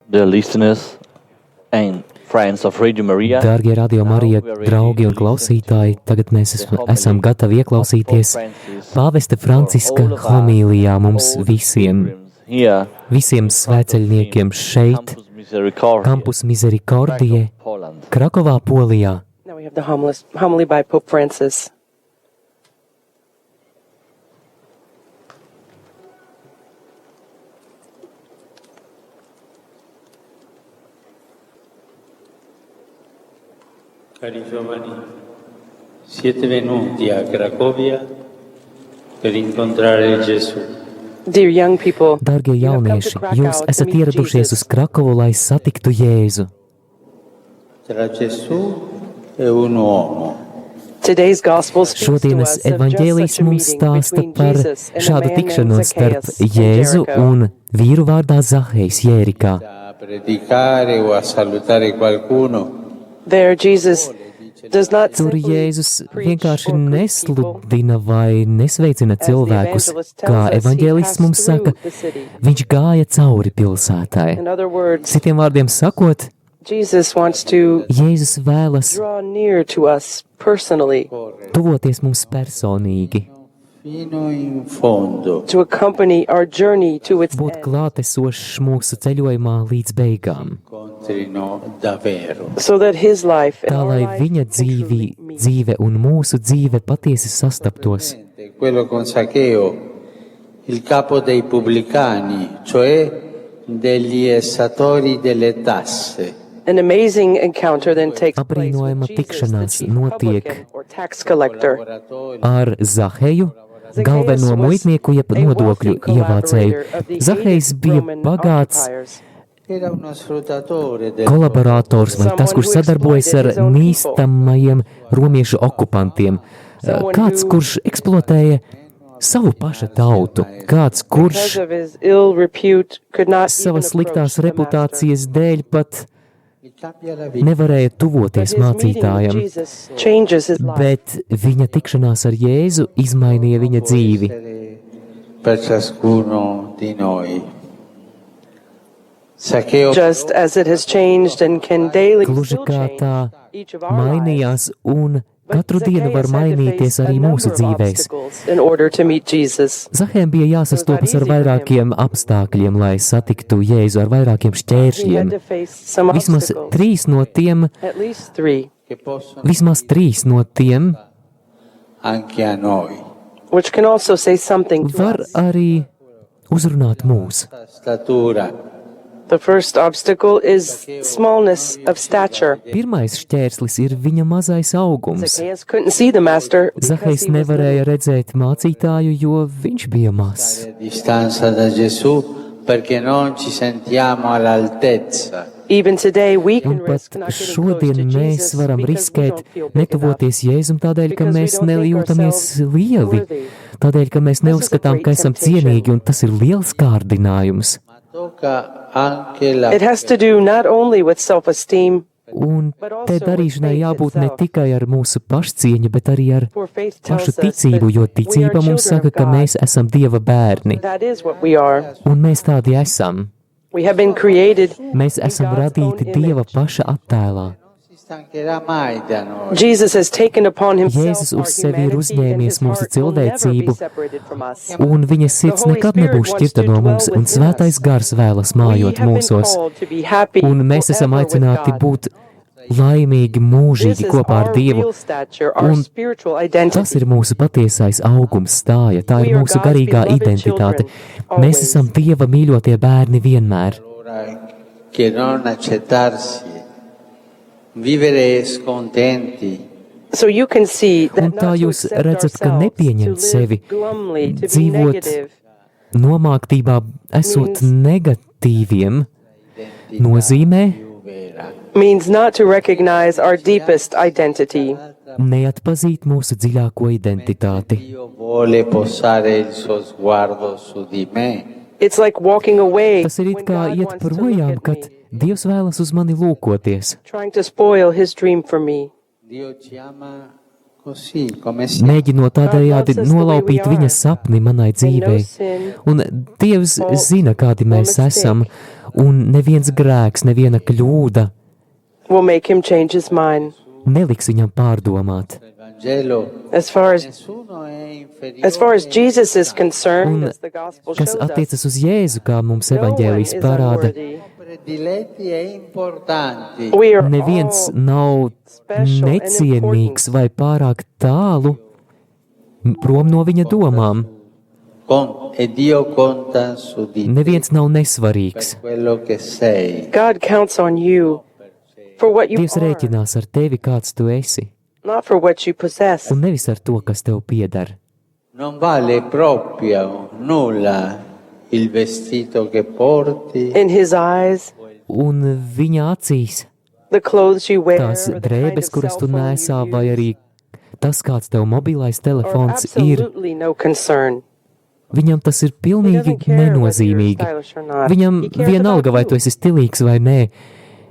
the listeners and friends of Radio Maria. Dārgie Radio Marija draugi un klausītāji, tagad mēs esam gatavi ieklausīties Pāvesta Franciska homīlijā mums visiem svēceļniekiem šeit, Campus Misericordiae, Krakovā, Polijā. Now we have the homily by Pope Francis. Cari giovani, siete venuti a Cracovia per incontrare Gesù. Dear young people, Dārgie jaunieši, jūs esat ieradušies uz Krakovu, lai satiktu Jēzu. Tra Gesù e un uomo. Today's gospel speaks to Šodienas us of evaņģēlijs just such a mums meeting stāsta between par Jesus and a šādu man named tikšanos starp Zacchaeus in Jēzu Jericho. un vīru vārdā Zahejs Jērikā. A predicare o a salutare qualcuno. There Jesus does not Tur simply Jēzus preach vienkārši or greet people. nesludina vai nesveicina As the cilvēkus, evangelist kā tells us, he evaņģēlists passed mums saka, through the city. viņš gāja cauri pilsētai. In other words, Citiem vārdiem sakot, Jesus wants to Jēzus vēlas draw near to us personally, tuvoties mums personīgi, Fino in fondo. to accompany our journey to its būt end, klātesošs mūsu ceļojumā līdz beigām, Incontrino davvero. so that his life and tā our lai life viņa can truly meet. dzīve un mūsu dzīve patiesi sastaptos. Quello con Zaccheo, il capo dei pubblicani, cioè degli essatori delle tasse. An amazing encounter then takes place Abrīnojama with Jesus, the tikšanās chief notiek publican or tax collector. ar Zaheju, galveno muitnieku jeb nodokļu ievācēju. Zahejs bija bagāts Era uno sfruttatore del kolaborators vai tas, kurš sadarbojas ar nīstamajiem romiešu okupantiem. Kāds, kurš eksploatēja savu paša tautu. Kāds, kurš because of his ill repute could not even savas approach sliktās the master. reputācijas dēļ pat cambia la vita. nevarēja But tuvoties his meeting with mācītājam, Jesus changes his life. bet viņa tikšanās ar Jēzu izmainīja viņa dzīvi. Per ciascuno di noi. Zaccheo Just as it has changed and can daily Gluži still kā change tā each of our lives. mainījās un But katru dienu var Zacchaeus had to mainīties face a arī number mūsu of dzīvēs. obstacles in order to meet Jesus. Zahēm bija jāsastopas ar vairākiem apstākļiem, lai satiktu Jēzu, ar vairākiem He had šķēršļiem. to face some Vismaz obstacles, trīs no tiem, at least three, che possono anche a noi. which can also say something to var us. arī uzrunāt mūs. Statura. The first obstacle is smallness of stature. Pirmais šķērslis ir viņa mazais augums. Zacchaeus couldn't see the master because Zahejs he was nevarēja little. redzēt mācītāju, jo viņš bija mazs. Distanza da Gesù perché non ci sentiamo all'altezza. Even today we can Un pat risk not getting close šodien to mēs Jesus varam because we riskēt don't feel big enough. netuvoties Jēzum tādēļ, ka Because we mēs don't think nejūtamies ourselves lieli, worthy. tādēļ, ka mēs This is a neuzskatām, ka great esam temptation. cienīgi, un tas ir liels kārdinājums. Ma tocca anche la It has to do not only with self-esteem, Un te darīšanai jābūt ne tikai ar mūsu pašcieņu, bet arī ar for faith pašu tells us that ticību, jo we are ticība mums children saka, of ka God. mēs esam Dieva bērni, That is what we are. un mēs tādi esam. We have been created. Mēs esam God's own radīti Dieva image. paša attēlā. si stancherà mai da noi. Jesus has taken upon himself Jēzus our uz sevi ir humanity, and uzņēmies his mūsu heart will never be cilvēcību, separated from us. un viņa sirds nekad nebūs šķirta no mums, un svētais gars vēlas We mājot have been mūsos, called to be happy un mēs esam forever with aicināti God. būt laimīgi This mūžīgi is kopā ar our Dievu. real stature, our Un spiritual Tas identity. ir mūsu patiesais augums stāja, tā We ir are mūsu God's garīgā beloved identitāte. children, Mēs always. esam Dieva mīļotie bērni vienmēr. Allora, che non accettarsi, vivere scontenti, So you can see that Un tā not to jūs accept redzat, ka ourselves, nepieņemt to live sevi, glumly, to be dzīvot negative, nomāktībā, esot negatīviem, nozīmē più vera. means not to recognize our deepest identity. neatpazīt mūsu dziļāko identitāti. Dio vuole posare il suo sguardo su di me. It's like walking away Tas ir it when kā God iet wants to look projām, at kad me, Dievs vēlas uz mani lūkoties. trying to spoil his dream for me. Dio ci ama così, come siamo. Mēģinot tādējādi nolaupīt viņa sapni manai dzīvei. Un Dievs zina, kādi mēs esam, un neviens grēks, neviena kļūda will make him change his mind. neliks viņam pārdomāt. As far as Jesus is concerned, Un as the gospel kas shows us, attiecas uz Jēzu, kā mums no one evaņģēlijs is parāda, unworthy. We We are neviens all nav special and necienīgs important. vai pārāk tālu prom no viņa domām. Dio conta su di te Neviens nav nesvarīgs. per quello che sei. God counts on you for what you Dievs are, rēķinās ar tevi, kāds tu esi, not for what you possess. un nevis ar to, kas tev pieder. Non vale proprio nulla il vestito che porti, In his eyes, Un viņa acīs the clothes you wear, tās or the kind drēbes, of kuras cell tu phone nesā, you vai use, arī tas, kāds tev mobilais are telefons ir, absolutely no concern. viņam tas ir He pilnīgi doesn't care whether you're nenozīmīgi. stylish or not. Viņam He cares vienalga, about vai you. tu esi stilīgs vai nē,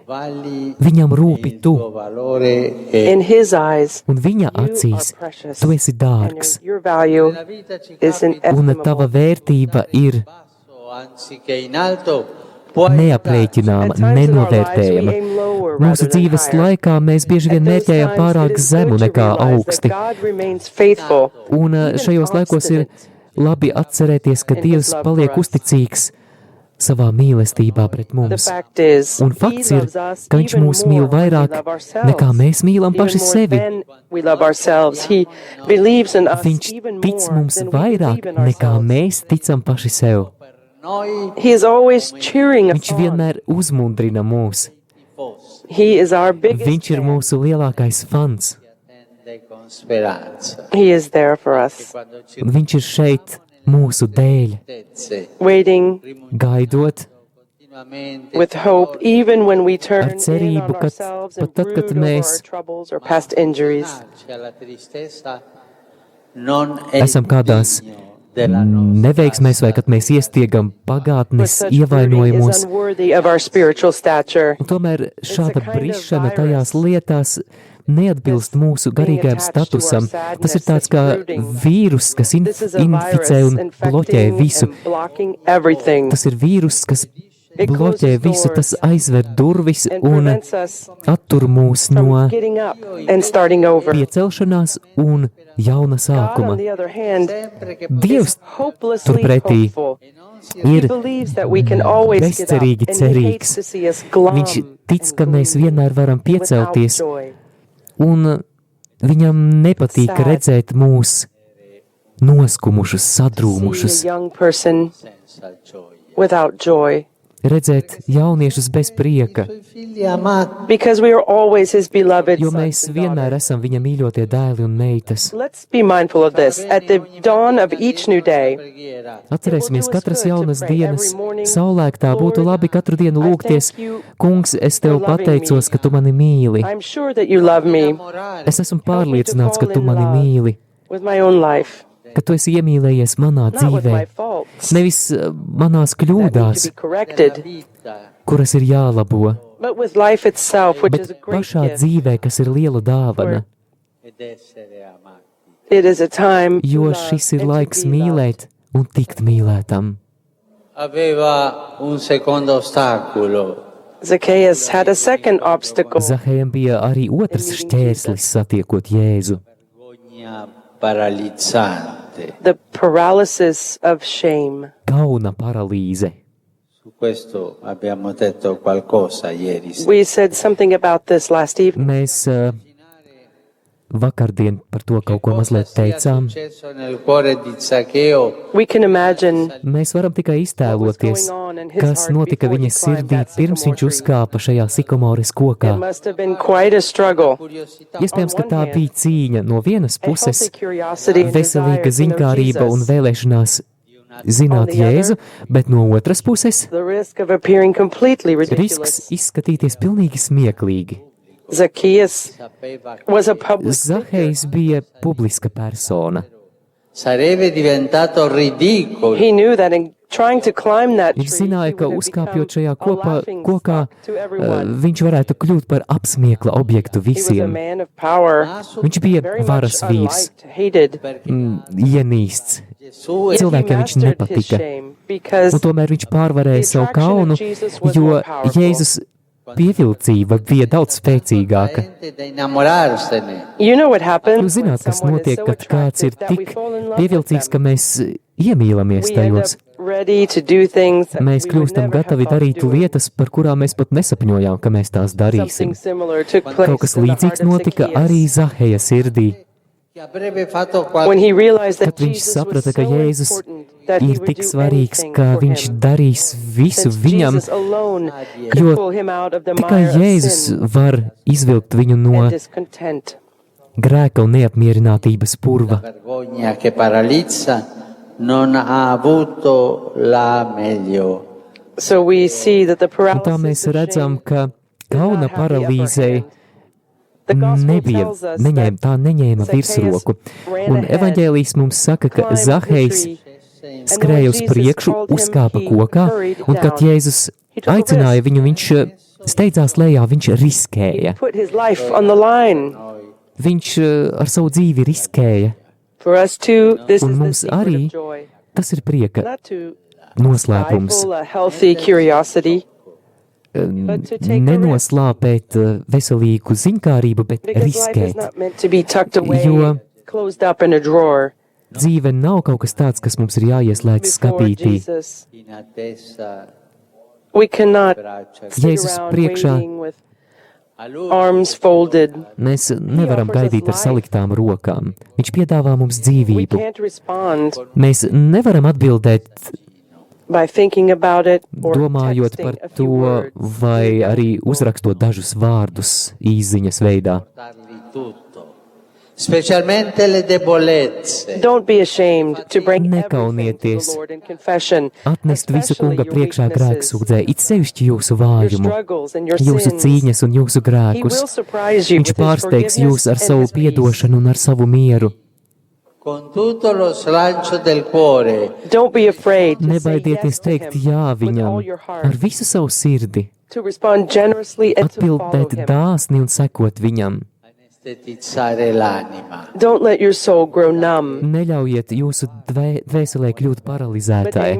vali viņam rūpi il tu, tuo valore e In his eyes, un viņa you are acīs precious. tu esi And dārgs, your value nella vita ci is capita un inestimable. tava vērtība ir basso anziché in alto, può neaprēķināma, At times in our lives, we nenovērtējama. aim lower Mūsu rather than dzīves higher. laikā mēs bieži vien At those mērķējam times, pārāk it is zemu good to nekā realize that augsti. God remains faithful, Un even šajos laikos ir obstinate. labi atcerēties, ka in Dievs his love paliek for us. uzticīgs savā mīlestībā pret The mums. fact is, Un he fakts ir, loves us ka viņš even mūs more mīl when we vairāk love ourselves. nekā mēs mīlam Even paši more sevi. than we love ourselves. He believes in us Viņš even tic more mums than we vairāk believe in nekā ourselves. mēs ticam paši sev. noi He is always cheering us Viņš on. vienmēr uzmundrina mūs. tifosi He is our biggest Viņš ir fan. mūsu lielākais fans. attende con speranza. He is there for us, Quando ci Un viņš ir šeit mūsu dēļ, certezze, waiting gaidot continuamente with hope, even when we turn Ar cerību, in on kad- ourselves and pat tad, kad brood over mēs- our troubles or past injuries. Innanzi alla tristezza non è esam kādās degno della nostra neveiksmēs vai kad mēs iestiegam But pagātnes such brooding is ievainojumos. unworthy of our spiritual stature. Un tomēr šāda a kind of brišana virus tajās lietās neatbilst mūsu garīgajam statusam. Tas ir tāds kā vīrus, kas This is a inficē virus un bloķē infecting visu. and blocking everything Tas ir vīrus, kas It bloķē closes visu, tas doors aizver durvis and un prevents us attur mūs no from getting up and starting over. piecelšanās un jauna God, sākuma. on the other hand, sempre che Dievs is hopelessly turpretī hopeful. He ir believes that we can always get up, bezcerīgi and he hates cerīgs. to see us glum Viņš tic, ka and mēs vienmēr varam without piecelties, joy. un viņam nepatīk Sad. redzēt mūs noskumušus, See sadrūmušus, a young person senza gioia. without joy. redzēt jauniešus bez prieka, I suoi figli amati Because we are always his beloved jo sons mēs and vienmēr daughters. esam viņa mīļotie dēli un meitas. Let's be mindful of this. At the dawn of each new day, preghiera Atcerēsimies katras jaunas dienas, saulēktā būtu labi katru dienu lūgties, Kungs, es tev pateicos, ka tu mani mīli. I'm sure that you love me Es esmu pārliecināts, ka tu mani mīli, with my own life, ka tu esi iemīlējies manā not with dzīvē, my faults nevis manās that need kļūdās, to be corrected, vita kuras ir jālabo, but with life itself, which is a bet great pašā gift. dzīvē, kas ir liela dāvana, ed essere amati. It is a time to jo love šis ir and to laiks be loved. mīlēt un tikt mīlētam. Aveva un secondo ostacolo, Zacchaeus had a second obstacle. Zahējam bija arī otrs šķērslis satiekot Jēzu. vergogna paralizzante. The paralysis of shame. Kauna paralīze. Su questo abbiamo detto qualcosa ieri sera. We said something about this last evening. Mēs vakardien par to kaut ko mazliet Sia teicām. successo nel cuore di Zaccheo We can imagine Mēs varam tikai iztēloties, kas notika viņa sirdī pirms viņš uzkāpa šajā sikomoras it kokā. must have been quite a struggle. curiosità Iespējams, ka tā bija cīņa no vienas A healthy puses, curiosity and veselīga desire to know ziņkārība un Jesus. vēlēšanās zināt Jēzu, bet no otras puses The risk of appearing completely risks ridiculous. izskatīties pilnīgi smieklīgi. Zacchaeus sapeva was a public Zahejs bija publiska persona. sarebbe diventato ridicolo. He knew that in trying to climb that tree, Viņš zināja, he ka would have uzkāpjot become šajā a kopā, laughing kokā, stock to everyone. viņš varētu kļūt par apsmiekla objektu He was a visiem. man of power, Viņš bija very much varas vīrs, unliked, hated. ienīsts, Cilvēkiem viņš nepatika, un tomēr viņš pārvarēja savu kaunu, jo Jēzus pievilcība bija daudz spēcīgāka. Jūs zināt, kas notiek, kad kāds ir tik pievilcīgs, ka mēs iemīlamies tajos. Mēs kļūstam gatavi darīt lietas, par kurām mēs pat nesapņojām, ka mēs tās darīsim. Kaut kas līdzīgs notika arī Zaheja sirdī. Kad viņš saprata, ka Jēzus ir tik svarīgs, ka viņš darīs visu viņam, jo tikai Jēzus var izvilkt viņu no grēka un neapmierinātības purva. Un tā mēs redzam, ka kauna paralīzei neņēma virsroku. Un evaņģēlijs mums saka, ka Zahejs skrēja uz priekšu, uzkāpa kokā, un kad Jēzus aicināja viņu, viņš steidzās lejā, viņš riskēja. Viņš ar savu dzīvi riskēja. Un mums arī tas ir prieka noslēpums. Nenoslāpēt veselīgu ziņkārību, bet riskēt. Jo dzīve nav kaut kas tāds, kas mums ir jāieslēdz skapītī. Jēzus priekšā mēs nevaram gaidīt ar saliktām rokām. Viņš piedāvā mums dzīvību. Mēs nevaram atbildēt domājot par to, vai arī uzrakstot dažus vārdus īsziņas veidā. Nekaunieties atnest visu kunga priekšā grēksūdzē, it sevišķi jūsu vājumu, jūsu cīņas un jūsu grēkus. Viņš pārsteigs jūs ar savu piedošanu un ar savu mieru. Nebaidieties teikt jā viņam ar visu savu sirdi, atbildēt dāsni un sekot viņam. Neļaujiet jūsu dvēselē kļūt paralizētai,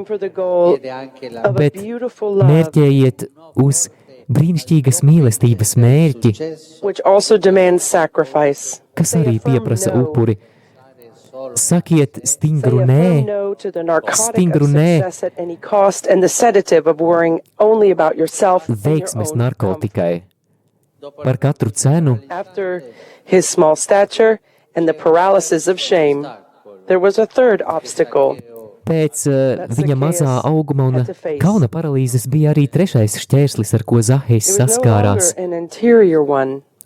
bet mērķējiet uz brīnišķīgas mīlestības mērķi, kas arī pieprasa upuri. Sakiet stingru nē, veiksmes narkotikai par katru cenu. Pēc viņa mazā auguma un kauna paralīzes bija arī trešais šķērslis, ar ko Zahejs saskārās.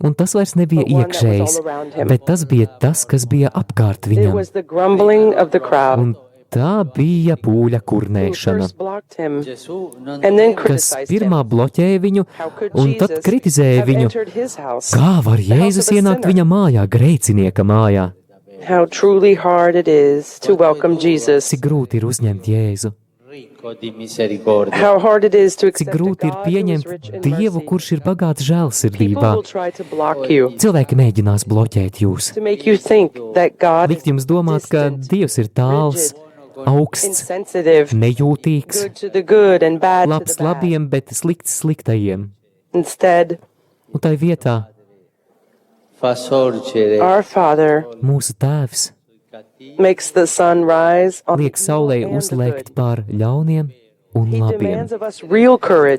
Un tas vairs nebija iekšējs, bet tas bija tas, kas bija apkārt viņam. Un tā bija pūļa kurnēšana, kas pirmā bloķēja viņu un tad kritizēja viņu. Kā var Jēzus ienākt viņa mājā, grēcinieka mājā? Cik grūti ir uzņemt Jēzu? Cik grūti ir pieņemt Dievu, kurš ir bagāts žēlsirdībā. Cilvēki mēģinās bloķēt jūs, likt jums domāt, ka Dievs ir tāls, augsts, nejūtīgs, labs labiem, bet slikts sliktajiem. Un tai vietā mūsu Tēvs liek saulē uzlēkt pār ļauniem un labiem.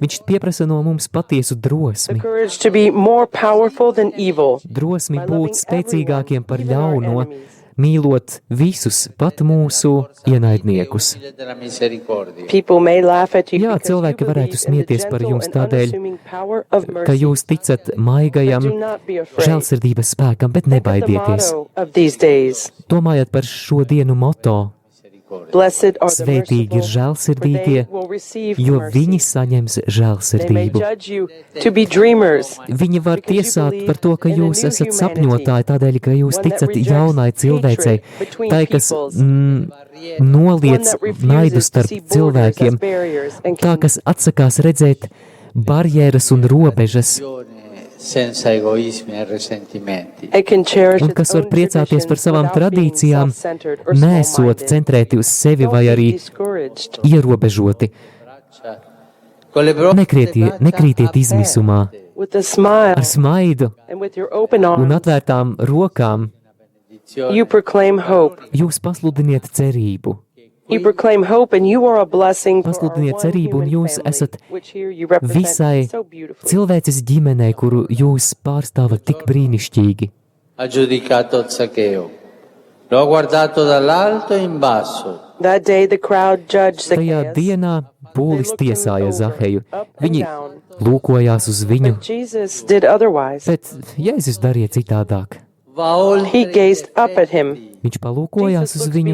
Viņš pieprasa no mums patiesu drosmi. Drosmi būt spēcīgākiem par ļauno, mīlot visus, pat mūsu ienaidniekus. Jā, cilvēki varētu smieties par jums tādēļ, ka jūs ticat maigajam žēlsirdības spēkam, bet nebaidieties. Domājot par šo dienu moto, svētīgi ir žēlsirdīgie, jo viņi saņems žēlsirdību. Viņi var tiesāt par to, ka jūs esat sapņotāji, tādēļ, ka jūs ticat jaunai cilvēcei, tai, kas noliec naidu starp cilvēkiem, tā, kas atsakās redzēt barjeras un robežas, senza egoismi e risentimenti. Un kas var priecāties par savām tradīcijām, nesot centrēti uz sevi vai arī ierobežoti. Nekrītiet izmisumā, ar smaidu un atvērtām rokām jūs pasludiniet cerību. Pasludiniet cerību, un jūs esat visai cilvēces ģimenei, kuru jūs pārstāvat tik brīnišķīgi. Ha giudicato Zaccheo. Lo ha guardato dall'alto in basso. Tajā dienā pūlis tiesāja Zaheju. Viņi lūkojās uz viņu, bet Jēzus darīja citādāk. Viņš palūkojās uz viņu.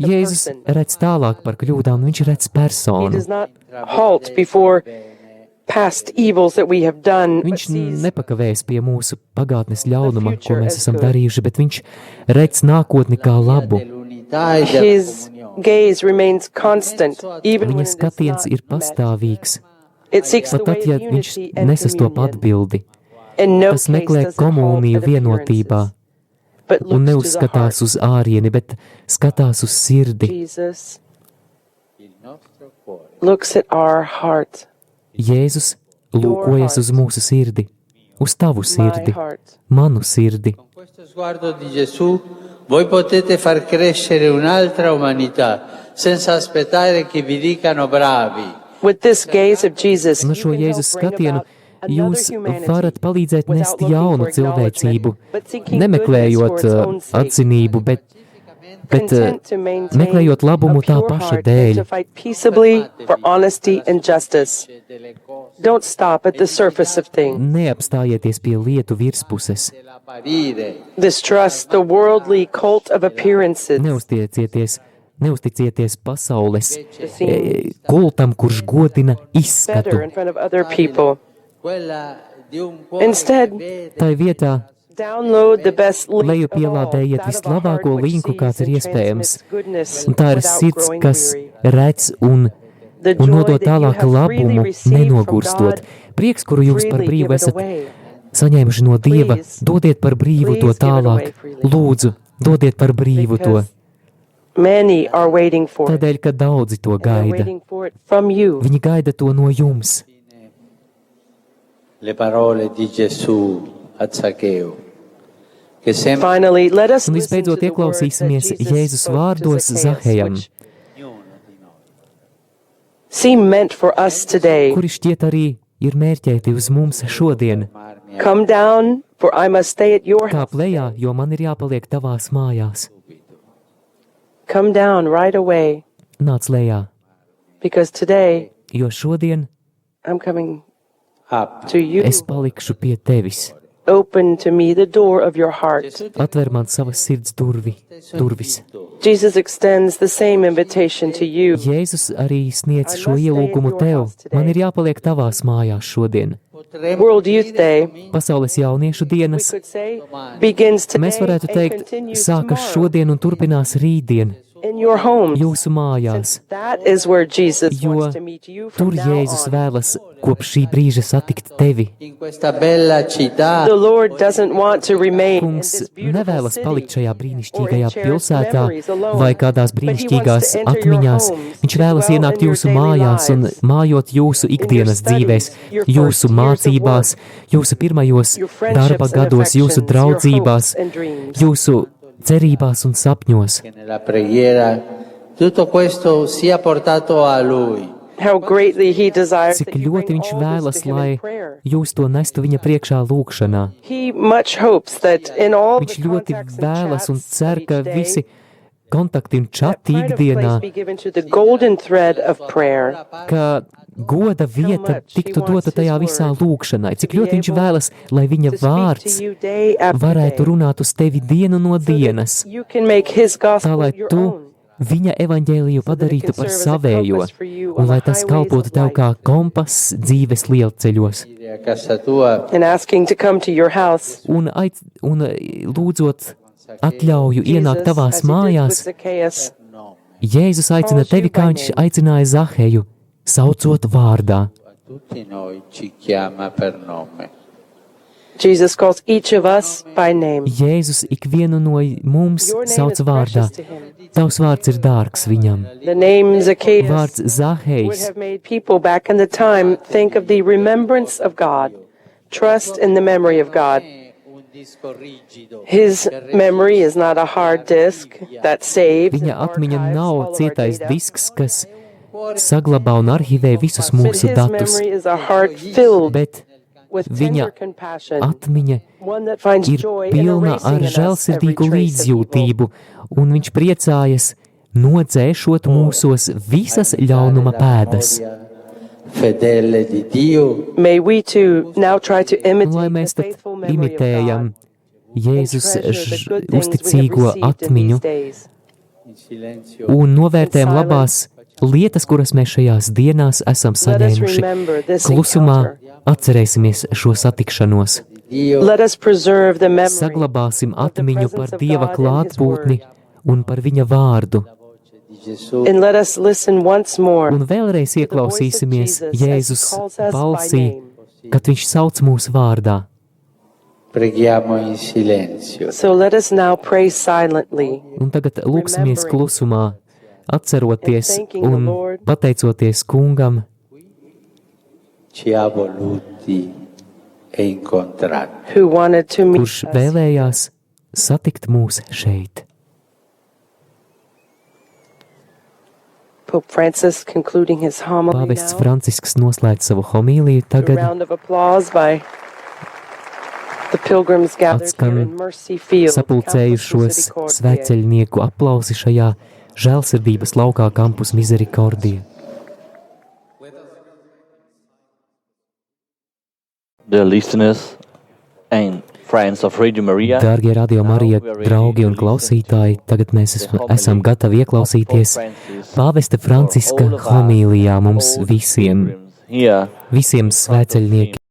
Jēzus redz tālāk par kļūdām, viņš redz personu. Viņš nepakavējas pie mūsu pagātnes ļaunuma, ko mēs esam darījuši, bet viņš redz nākotni kā labu. Viņa skatiens ir pastāvīgs, pat tad, ja viņš nesastop atbildi. Tas meklē komuniju vienotībā un neuzskatās uz ārieni, bet skatās uz sirdi. Jēzus lūkojas uz mūsu sirdi, uz tavu sirdi, manu sirdi. Voi potete far crescere un'altra umanità senza aspettare che vi dicano bravi. Un šo Jēzus skatienu jūs varat palīdzēt nest jaunu cilvēcību, nemeklējot atzinību, bet meklējot labumu tā paša dēļ. Neapstājieties pie lietu virspuses. Neusticieties pasaules kultam, kurš godina izskatu. Tai vietā lejupielādējiet vislabāko linku, kāds ir iespējams. Un tā ir sirds, kas redz un nodod tālāk labumu, nenogurstot. Prieks, kuru jūs par brīvu esat saņēmuši no Dieva, dodiet par brīvu to tālāk. Lūdzu, dodiet par brīvu to. Tādēļ, ka daudzi to gaida. Viņi gaida to no jums. Le parole di Gesù a Zaccheo. Un visbeidzot ieklausīsimies Jēzus vārdos Zahejam, kuri šķiet arī ir mērķēti uz mums šodien. Kāp lejā, jo man ir jāpaliek tavās mājās. Nāc lejā, jo šodien es palikšu pie tevis. Atver man savas sirds durvis. Jēzus arī sniedz šo ielūgumu tev. Man ir jāpaliek tavās mājās šodien. Pasaules jauniešu dienas, mēs varētu teikt, sākas šodien un turpinās rītdien. Jūsu mājās, jo tur Jēzus vēlas kopš šī brīža satikt tevi. Kungs nevēlas palikt šajā brīnišķīgajā pilsētā vai kādās brīnišķīgās atmiņās. Viņš vēlas ienākt jūsu mājās un mājot jūsu ikdienas dzīvēs, jūsu mācībās, jūsu pirmajos darba gados, jūsu draudzībās, jūsu cerībās un sapņos. Cik ļoti viņš vēlas, lai jūs to nestu viņa priekšā lūgšanā. Viņš ļoti vēlas un cer, ka visi kontakti un čati ikdienā, ka goda vieta tiktu dota tajā visā lūgšanai. Cik ļoti viņš vēlas, lai viņa vārds varētu runāt uz tevi dienu no dienas, tā lai tu viņa evaņģēliju padarītu par savējo, un lai tas kalpotu tev kā kompass dzīves lielceļos. Un lūdzot atļauju ienākt tavās mājās, Jēzus aicina tevi, kā viņš aicināja Zaheju, saucot vārdā. Jesus calls each of us by name. Jēzus ikvienu no mums Your name sauc is vārdā. precious to him. Tavs vārds ir dārgs viņam. The name Zacchaeus Vārds would Zahejs have made people back in the time think of the remembrance of God, trust in the memory of God. His memory is not a hard disk that saves Viņa and atmiņa archives nav all of our cietais data. disks, kas saglabā un arhivē visus But mūsu his datus, memory is a heart filled bet with viņa tender compassion, atmiņa one that finds ir joy in pilna erasing ar in us every žēlsirdīgu trace of evil. līdzjūtību, un viņš priecājas nodzēšot mūsos visas ļaunuma pēdas. Fedele di Dio, May we too now try to Un lai imitate mēs the tad faithful memory of imitējam God and Jēzus treasure the good things we have uzticīgo received in atmiņu these days. in silenzio, un novērtējam labās lietas, kuras mēs šajās dienās esam Let us saņēmuši. remember this Klusumā encounter. atcerēsimies šo satikšanos. Dio, Let us preserve the memory Saglabāsim of the atmiņu presence par of Dieva God and His klātbūtni word. un par viņa vārdu. di Gesù, And let us listen once more Un vēlreiz to the voice of ieklausīsimies Jesus as Jēzus He calls us by balsī, name. kad viņš sauc mūsu vārdā. preghiamo in silenzio. So let us now pray silently, Un tagad lūksimies klusumā, atceroties and thanking the un Lord. pateicoties kungam, Ci ha voluti e incontrati. who wanted to meet kurš us. vēlējās satikt mūs šeit. Pope Francis concluding his homily Pāvests now. Francisks noslēdz savu homīliju, A tagad round of applause by the pilgrims gathered Atskan here in Mercy Field, sapulcējušos Campus sveceļnieku aplausi šajā žēlsirdības laukā Campus Misericordie. The listeners and friends of Radio Maria, Dārgie Radio Marija draugi un klausītāji, tagad mēs esam gatavi ieklausīties Pāvesta Franciska homīlijā mums visiem, here visiem sveceļniekiem.